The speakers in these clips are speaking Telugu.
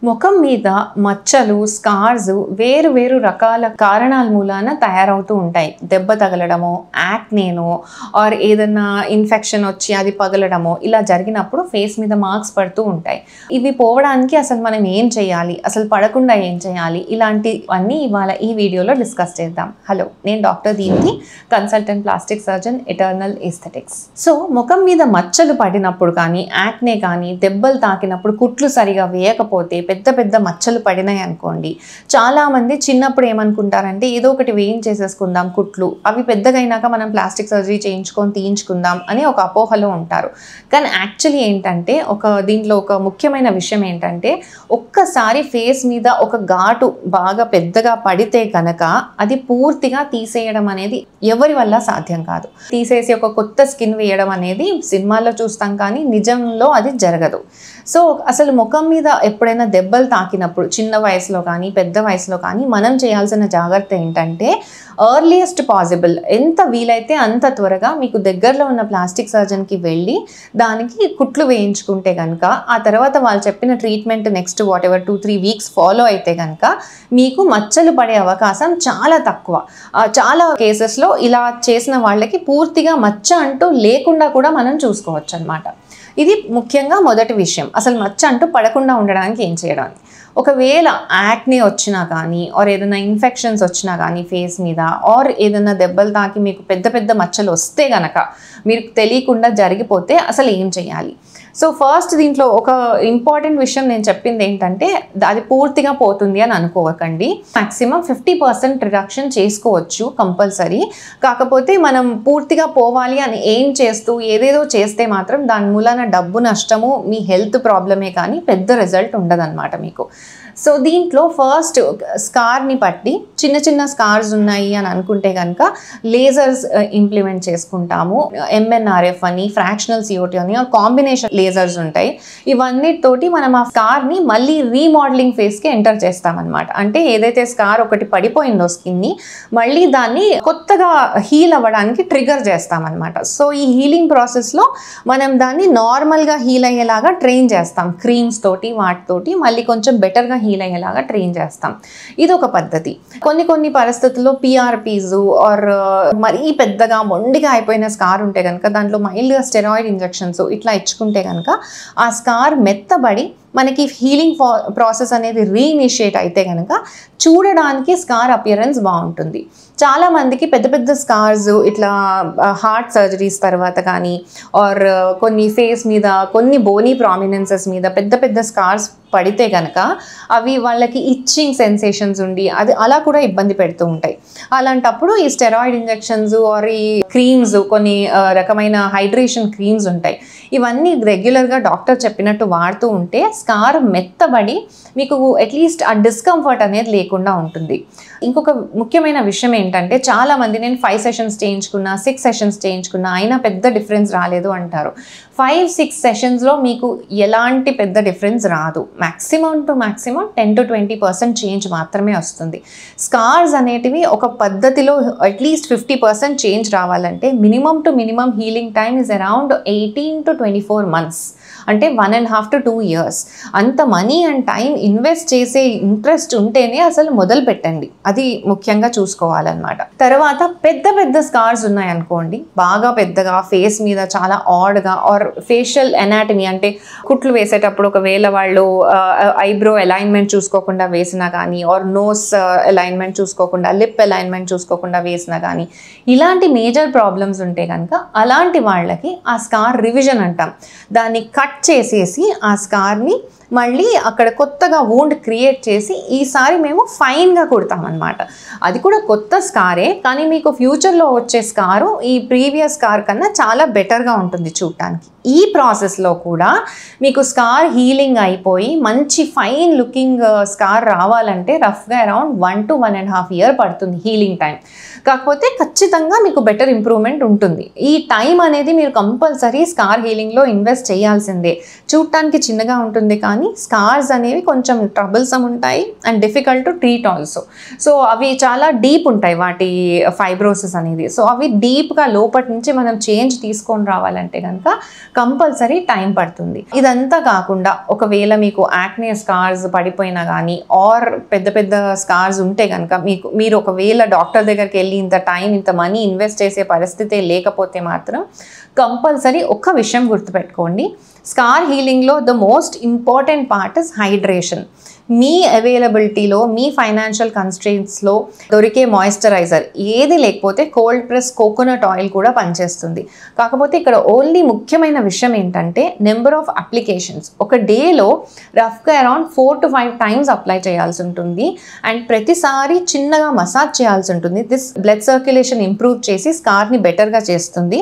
ముఖం మీద మచ్చలు స్కార్స్ వేరు వేరు రకాల కారణాల మూలాన తయారవుతూ ఉంటాయి. దెబ్బ తగలడమో, యాక్నేనో ఆర్ ఏదన్నా ఇన్ఫెక్షన్ వచ్చి అది పగలడమో ఇలా జరిగినప్పుడు ఫేస్ మీద మార్క్స్ పడుతూ ఉంటాయి. ఇవి పోవడానికి అసలు మనం ఏం చేయాలి, అసలు పడకుండా ఏం చేయాలి, ఇలాంటివన్నీ ఇవాళ ఈ వీడియోలో డిస్కస్ చేద్దాం. హలో, నేను doctor Deepti, consultant plastic surgeon, eternal aesthetics. So ముఖం మీద మచ్చలు పడినప్పుడు కానీ, యాక్నే కానీ, దెబ్బలు తాకినప్పుడు కుట్లు సరిగా వేయకపోతే పెద్ద పెద్ద మచ్చలు పడినాయి అనుకోండి, చాలామంది చిన్నప్పుడు ఏమనుకుంటారంటే ఏదో ఒకటి వేయించేసేసుకుందాం కుట్లు, అవి పెద్దగా అయినాక మనం ప్లాస్టిక్ సర్జరీ చేయించుకొని తీయించుకుందాం అని ఒక అపోహలో ఉంటారు. కానీ యాక్చువల్లీ ఏంటంటే దీంట్లో ఒక ముఖ్యమైన విషయం ఏంటంటే, ఒక్కసారి ఫేస్ మీద ఒక ఘాటు బాగా పెద్దగా పడితే కనుక అది పూర్తిగా తీసేయడం అనేది ఎవరి వల్ల సాధ్యం కాదు. తీసేసి ఒక కొత్త స్కిన్ వేయడం అనేది సినిమాల్లో చూస్తాం కానీ నిజంలో అది జరగదు. సో అసలు ముఖం మీద ఎప్పుడైనా దెబ్బలు తాకినప్పుడు చిన్న వయసులో కానీ పెద్ద వయసులో కానీ మనం చేయాల్సిన జాగ్రత్త ఏంటంటే, ఎర్లియస్ట్ పాసిబుల్ ఎంత వీలైతే అంత త్వరగా మీకు దగ్గరలో ఉన్న ప్లాస్టిక్ సర్జన్కి వెళ్ళి దానికి కుట్లు వేయించుకుంటే కనుక, ఆ తర్వాత వాళ్ళు చెప్పిన treatment next whatever 2-3 weeks follow అయితే కనుక మీకు మచ్చలు పడే అవకాశం చాలా తక్కువ. చాలా కేసెస్లో ఇలా చేసిన వాళ్ళకి పూర్తిగా మచ్చ అంటూ లేకుండా కూడా మనం చూసుకోవచ్చు అన్నమాట. ఇది ముఖ్యంగా మొదటి విషయం, అసలు మచ్చ అంటూ పడకుండా ఉండడానికి ఏం చేయడం. ఒకవేళ యాక్నే వచ్చినా కానీ ఆర్ ఏదైనా ఇన్ఫెక్షన్స్ వచ్చినా కానీ ఫేస్ మీద ఆర్ ఏదైనా దెబ్బలు తాకి మీకు పెద్ద పెద్ద మచ్చలు వస్తే కనుక మీరు తెలియకుండా జరిగిపోతే అసలు ఏం చేయాలి? సో ఫస్ట్ దీంట్లో ఒక ఇంపార్టెంట్ విషయం నేను చెప్పింది ఏంటంటే, అది పూర్తిగా పోతుంది అని అనుకోవకండి. మ్యాక్సిమం 50% రిడక్షన్ చేసుకోవచ్చు కంపల్సరీ. కాకపోతే మనం పూర్తిగా పోవాలి అని ఏం చేస్తూ ఏదేదో చేస్తే మాత్రం దాని మూలాన డబ్బు నష్టము, మీ హెల్త్ ప్రాబ్లమే కానీ పెద్ద రిజల్ట్ ఉండదన్నమాట మీకు. సో దీంట్లో ఫస్ట్ స్కార్ని పట్టి చిన్న చిన్న స్కార్స్ ఉన్నాయి అని అనుకుంటే కనుక లేజర్స్ ఇంప్లిమెంట్ చేసుకుంటాము. MNRF అని, ఫ్రాక్షనల్ CO2 అని కాంబినేషన్ లేజర్స్ ఉంటాయి. ఇవన్నిటితోటి మనం ఆ స్కార్ని మళ్ళీ రీమోడలింగ్ ఫేస్కి ఎంటర్ చేస్తామన్నమాట. అంటే ఏదైతే స్కార్ ఒకటి పడిపోయిందో స్కిన్ని మళ్ళీ దాన్ని కొత్తగా హీల్ అవ్వడానికి ట్రిగర్ చేస్తామన్నమాట. సో ఈ హీలింగ్ ప్రాసెస్లో మనం దాన్ని నార్మల్గా హీల్ అయ్యేలాగా ట్రైన్ చేస్తాం. క్రీమ్స్ తోటి వాటితోటి మళ్ళీ కొంచెం బెటర్గా హీల్ అయ్యేలాగా ట్రైన్ చేస్తాం. ఇది ఒక పద్ధతి. కొన్ని పరిస్థితుల్లో PRPs ఆర్ మరీ పెద్దగా మొండిగా అయిపోయిన స్కార్ ఉంటే కనుక దాంట్లో మైల్డ్గా స్టెరాయిడ్ ఇంజెక్షన్స్ ఇట్లా ఇచ్చుకుంటే కనుక ఆ స్కార్ మెత్తబడి మనకి హీలింగ్ ప్రాసెస్ అనేది రీఇనిషియేట్ అయితే కనుక చూడడానికి స్కార్ అపియరెన్స్ బాగుంటుంది. చాలామందికి పెద్ద పెద్ద స్కార్స్ ఇట్లా హార్ట్ సర్జరీస్ తర్వాత కానీ ఆర్ కొన్ని ఫేస్ మీద కొన్ని బోనీ ప్రామినెన్సెస్ మీద పెద్ద పెద్ద స్కార్స్ పడితే కనుక అవి వాళ్ళకి ఇచ్చింగ్ సెన్సేషన్స్ ఉండి అది అలా కూడా ఇబ్బంది పెడుతూ ఉంటాయి. అలాంటప్పుడు ఈ స్టెరాయిడ్ ఇంజెక్షన్స్ ఆర్ ఈ క్రీమ్స్, కొన్ని రకమైన హైడ్రేషన్ క్రీమ్స్ ఉంటాయి, ఇవన్నీ రెగ్యులర్గా డాక్టర్ చెప్పినట్టు వాడుతూ ఉంటే స్కార్ మెత్తబడి మీకు అట్లీస్ట్ ఆ డిస్కంఫర్ట్ అనేది లేకుండా ఉంటుంది. ఇంకొక ముఖ్యమైన విషయం ఏంటంటే, చాలామంది నేను 5 సెషన్స్ చేయించుకున్నా, 6 సెషన్స్ చేయించుకున్నా అయినా పెద్ద డిఫరెన్స్ రాలేదు అంటారు. 5-6 సెషన్స్లో మీకు ఎలాంటి పెద్ద డిఫరెన్స్ రాదు. మ్యాక్సిమం 10-20% చేంజ్ మాత్రమే వస్తుంది. స్కార్స్ అనేటివి ఒక పద్ధతిలో అట్లీస్ట్ 50% చేంజ్ రావాలంటే minimum healing time is around 18 to 24 months, అంటే 1.5 to 2 years. అంత మనీ అండ్ టైం ఇన్వెస్ట్ చేసే ఇంట్రెస్ట్ ఉంటేనే అసలు మొదలు పెట్టండి. అది ముఖ్యంగా చూసుకోవాలన్నమాట. తర్వాత పెద్ద స్కార్స్ ఉన్నాయనుకోండి, బాగా పెద్దగా ఫేస్ మీద చాలా ఆడ్గా ఆర్ ఫేషియల్ ఎనాటమీ అంటే కుట్లు వేసేటప్పుడు ఒకవేళ వాళ్ళు ఐబ్రో అలైన్మెంట్ చూసుకోకుండా వేసినా కానీ ఆర్ నోస్ అలైన్మెంట్ చూసుకోకుండా, లిప్ అలైన్మెంట్ చూసుకోకుండా వేసినా కానీ ఇలాంటి మేజర్ ప్రాబ్లమ్స్ ఉంటే కనుక అలాంటి వాళ్ళకి ఆ స్కార్ రివిజన్ అంటాం. దాన్ని కట్ చేసేసి ఆ స్కార్ని మళ్ళీ అక్కడ కొత్తగా వూండ్ క్రియేట్ చేసి ఈసారి మేము ఫైన్గా కుడతామన్నమాట. అది కూడా కొత్త స్కారే, కానీ మీకు ఫ్యూచర్లో వచ్చే స్కారు ఈ ప్రీవియస్ స్కార్ కన్నా చాలా బెటర్గా ఉంటుంది చూడటానికి. ఈ ప్రాసెస్లో కూడా మీకు స్కార్ హీలింగ్ అయిపోయి మంచి ఫైన్ లుకింగ్ స్కార్ రావాలంటే రఫ్గా అరౌండ్ 1 to 1.5 years పడుతుంది హీలింగ్ టైం. కాకపోతే ఖచ్చితంగా మీకు బెటర్ ఇంప్రూవ్మెంట్ ఉంటుంది. ఈ టైం అనేది మీరు కంపల్సరీ స్కార్ హీలింగ్లో ఇన్వెస్ట్ చేయాల్సిందే. చూడటానికి చిన్నగా ఉంటుంది కానీ కానీ స్కార్స్ అనేవి కొంచెం ట్రబుల్సమ్ ఉంటాయి and difficult to treat also. So అవి చాలా డీప్ ఉంటాయి వాటి ఫైబ్రోసిస్ అనేది. సో అవి డీప్గా లోపటి నుంచి మనం చేంజ్ తీసుకొని రావాలంటే కనుక కంపల్సరీ టైం పడుతుంది. ఇదంతా కాకుండా ఒకవేళ మీకు యాక్నే స్కార్స్ పడిపోయినా కానీ ఆర్ పెద్ద పెద్ద స్కార్స్ ఉంటే కనుక మీరు ఒకవేళ డాక్టర్ దగ్గరికి వెళ్ళి ఇంత టైం ఇంత మనీ ఇన్వెస్ట్ చేసే పరిస్థితి లేకపోతే మాత్రం కంపల్సరీ ఒక్క విషయం గుర్తుపెట్టుకోండి, స్కార్ హీలింగ్లో the most important part is hydration. మీ అవైలబిలిటీలో మీ ఫైనాన్షియల్ కన్స్ట్రెయింట్స్లో దొరికే మాయిశ్చరైజర్ ఏది లేకపోతే కోల్డ్ ప్రెస్ కోకోనట్ ఆయిల్ కూడా పనిచేస్తుంది. కాకపోతే ఇక్కడ ఓన్లీ ముఖ్యమైన విషయం ఏంటంటే నెంబర్ ఆఫ్ అప్లికేషన్స్. ఒక డేలో రఫ్గా అరౌండ్ 4 to 5 times అప్లై చేయాల్సి ఉంటుంది అండ్ ప్రతిసారి చిన్నగా మసాజ్ చేయాల్సి ఉంటుంది. దిస్ బ్లడ్ సర్క్యులేషన్ ఇంప్రూవ్ చేసి స్కార్ని బెటర్గా చేస్తుంది.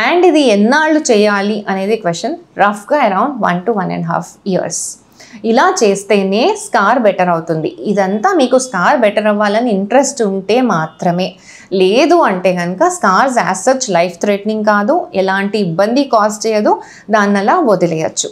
అండ్ ఇది ఎన్నాళ్ళు చేయాలి అనేది క్వశ్చన్. రఫ్గా అరౌండ్ 1 to 1.5 years. ఇలా చేస్తేనే స్కార్ బెటర్ అవుతుంది. ఇదంతా మీకు స్కార్ బెటర్ అవ్వాలని ఇంట్రెస్ట్ ఉంటే మాత్రమే. లేదు అంటే కనుక scars as such life threatening కాదు, ఎలాంటి ఇబ్బంది కాజ్ చేయదు, దాన్నలా వదిలేయచ్చు.